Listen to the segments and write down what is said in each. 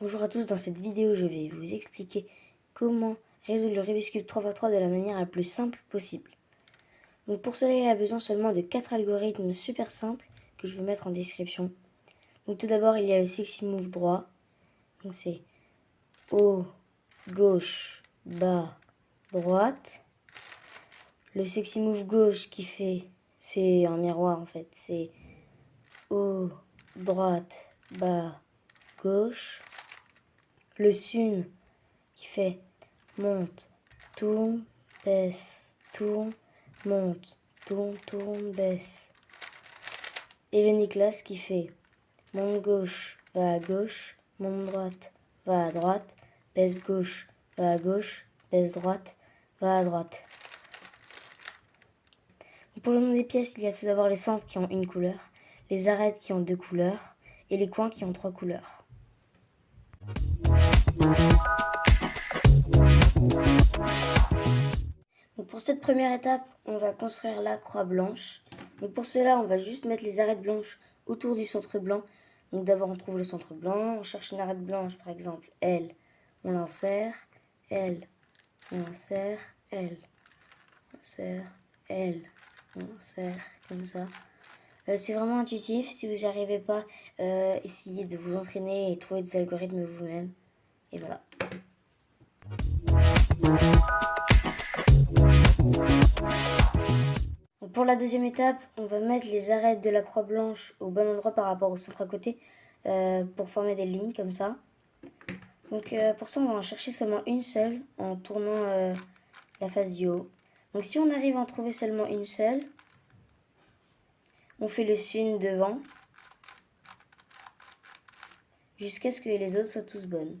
Bonjour à tous, dans cette vidéo je vais vous expliquer comment résoudre le Rubik's Cube 3x3 de la manière la plus simple possible. Donc pour cela il a besoin seulement de 4 algorithmes super simples que je vais mettre en description. Donc tout d'abord il y a le Sexy Move droit, donc c'est haut, gauche, bas, droite. Le Sexy Move gauche qui fait, c'est un miroir en fait, c'est haut, droite, bas, gauche. Le Sun qui fait monte, tourne, baisse, tourne, monte, tourne, baisse. Et le Nicolas qui fait monte gauche, va à gauche, monte droite, va à droite, baisse gauche, va à gauche, baisse droite, va à droite. Pour le nom des pièces, il y a tout d'abord les centres qui ont une couleur, les arêtes qui ont 2 couleurs et les coins qui ont 3 couleurs. Donc pour cette première étape, on va construire la croix blanche. Donc pour cela, on va juste mettre les arêtes blanches autour du centre blanc. Donc d'abord, on trouve le centre blanc, on cherche une arête blanche, par exemple, L, on l'insère, L, on insère, L, on insère, L, on insère, comme ça. C'est vraiment intuitif. Si vous n'y arrivez pas, essayez de vous entraîner et trouver des algorithmes vous-même. Et voilà. Pour la deuxième étape, on va mettre les arêtes de la croix blanche au bon endroit par rapport au centre à côté pour former des lignes comme ça. Donc pour ça, on va en chercher seulement une seule en tournant la face du haut. Donc si on arrive à en trouver seulement une seule, on fait le Sun devant jusqu'à ce que les autres soient tous bonnes.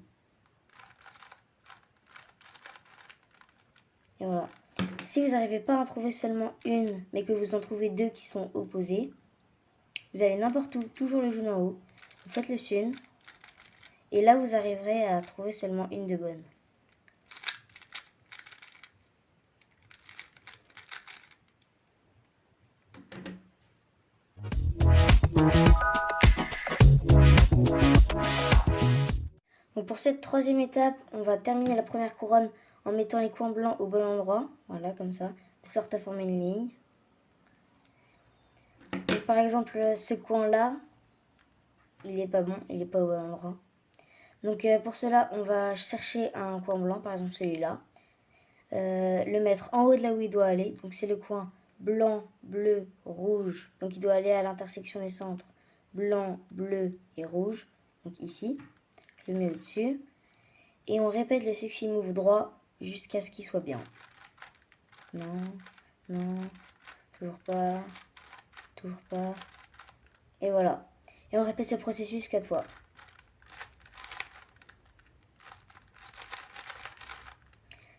Et voilà. Si vous n'arrivez pas à en trouver seulement une, mais que vous en trouvez deux qui sont opposées, vous allez n'importe où, toujours le genou en haut, vous faites le Sun, et là vous arriverez à trouver seulement une de bonne. Donc pour cette troisième étape, on va terminer la première couronne en mettant les coins blancs au bon endroit, voilà comme ça, de sorte à former une ligne. Donc par exemple ce coin-là, il n'est pas bon, il n'est pas au bon endroit. Donc pour cela, on va chercher un coin blanc, par exemple celui-là, le mettre en haut de là où il doit aller, donc c'est le coin blanc, bleu, rouge, donc il doit aller à l'intersection des centres blanc, bleu et rouge, donc ici, je le mets au-dessus. Et on répète le Sexy Move droit jusqu'à ce qu'il soit bien. Non, non, toujours pas, toujours pas. Et voilà. Et on répète ce processus 4 fois.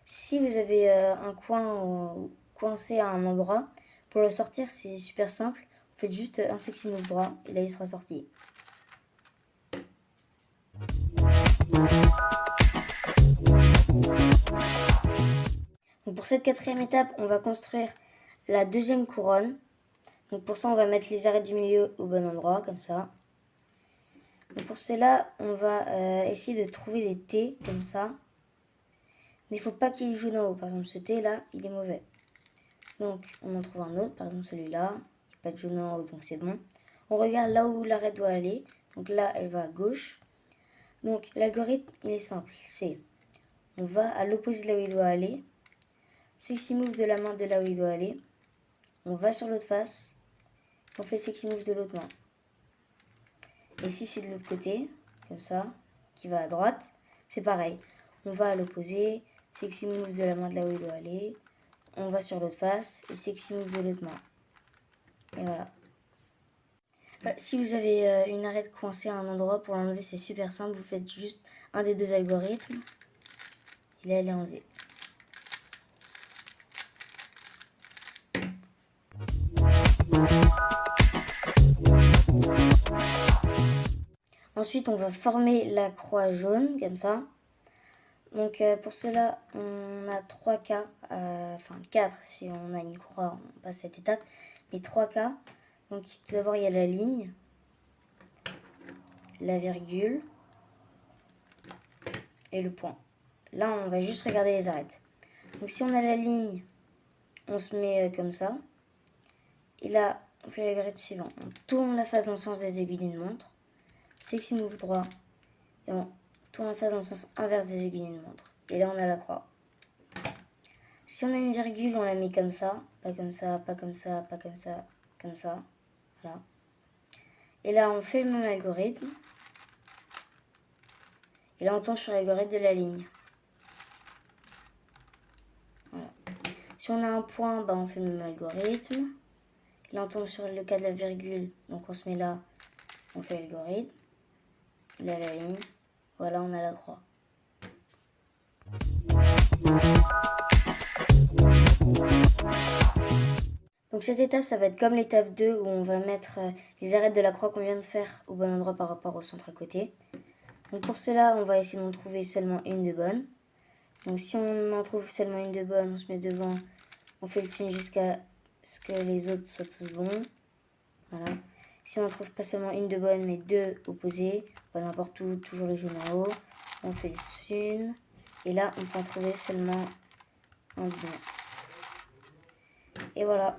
Si vous avez un coin coincé à un endroit, pour le sortir c'est super simple. Vous faites juste un Sexy Move droit et là il sera sorti. Donc pour cette quatrième étape, on va construire la deuxième couronne. Donc pour ça, on va mettre les arêtes du milieu au bon endroit, comme ça. Donc pour cela, on va essayer de trouver des T, comme ça. Mais il ne faut pas qu'il joue en haut. Par exemple, ce T là, il est mauvais. Donc on en trouve un autre, par exemple celui-là. Il n'y a pas de jaune en haut, donc c'est bon. On regarde là où l'arête doit aller. Donc là, elle va à gauche. Donc l'algorithme, il est simple. C'est, on va à l'opposé de là où il doit aller. Sexy Move de la main de là où il doit aller. On va sur l'autre face. On fait Sexy Move de l'autre main. Et si c'est de l'autre côté, comme ça, qui va à droite, c'est pareil. On va à l'opposé, Sexy Move de la main de là où il doit aller. On va sur l'autre face et Sexy Move de l'autre main. Et voilà. Si vous avez une arête coincée à un endroit, pour l'enlever c'est super simple. Vous faites juste un des deux algorithmes. Et là elle est enlevée. Ensuite on va former la croix jaune, comme ça. Donc pour cela, on a 3 cas, enfin 4 si on a une croix, on passe cette étape, mais 3 cas. Donc tout d'abord il y a la ligne, la virgule, et le point. Là, on va juste regarder les arêtes. Donc si on a la ligne, on se met comme ça. Et là, on fait l'algorithme suivant. On tourne la face dans le sens des aiguilles d'une montre. Sexy move droit. Et on tourne la face dans le sens inverse des aiguilles d'une montre. Et là, on a la croix. Si on a une virgule, on la met comme ça. Pas comme ça, pas comme ça, pas comme ça, comme ça. Voilà. Et là, on fait le même algorithme. Et là, on tombe sur l'algorithme de la ligne. Voilà. Si on a un point, on fait le même algorithme. Là, on tombe sur le cas de la virgule. Donc, on se met là, on fait l'algorithme. Là, la ligne. Voilà, on a la croix. Donc, cette étape, ça va être comme l'étape 2 où on va mettre les arêtes de la croix qu'on vient de faire au bon endroit par rapport au centre à côté. Donc, pour cela, on va essayer d'en trouver seulement une de bonne. Donc, si on en trouve seulement une de bonne, on se met devant, on fait le signe jusqu'à ce que les autres soient tous bons. Voilà. Si on ne trouve pas seulement une de bonne, mais deux opposées, n'importe où, toujours le jaune en haut, on fait le signe. Et là, on peut en trouver seulement un de bon. Et voilà.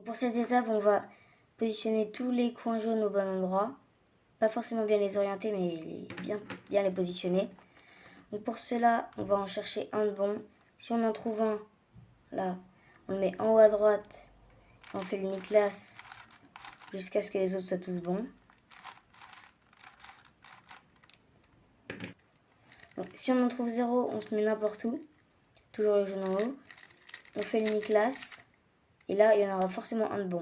Pour cette étape, on va positionner tous les coins jaunes au bon endroit. Pas forcément bien les orienter, mais bien les positionner. Donc pour cela, on va en chercher un de bon. Si on en trouve un, là, on le met en haut à droite. On fait le mi-classe jusqu'à ce que les autres soient tous bons. Donc, si on en trouve 0, on se met n'importe où. Toujours le jaune en haut. On fait le mi-classe. Et là, il y en aura forcément un de bon.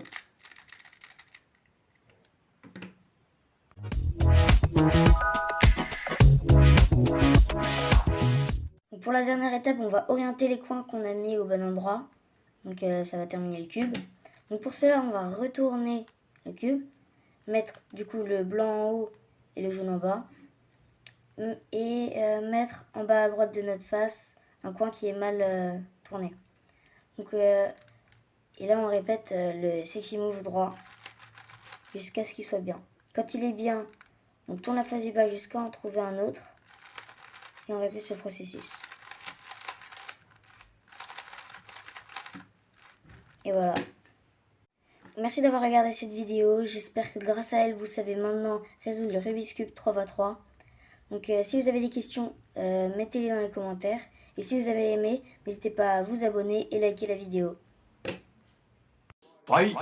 Donc, pour la dernière étape, on va orienter les coins qu'on a mis au bon endroit. Donc ça va terminer le cube. Donc pour cela, on va retourner le cube. Mettre du coup le blanc en haut et le jaune en bas. Et mettre en bas à droite de notre face un coin qui est mal tourné. Donc, et là, on répète le sexy move droit jusqu'à ce qu'il soit bien. Quand il est bien, on tourne la face du bas jusqu'à en trouver un autre. Et on répète ce processus. Et voilà. Merci d'avoir regardé cette vidéo. J'espère que grâce à elle, vous savez maintenant résoudre le Rubik's Cube 3x3. Donc si vous avez des questions, mettez-les dans les commentaires. Et si vous avez aimé, n'hésitez pas à vous abonner et liker la vidéo. Bye.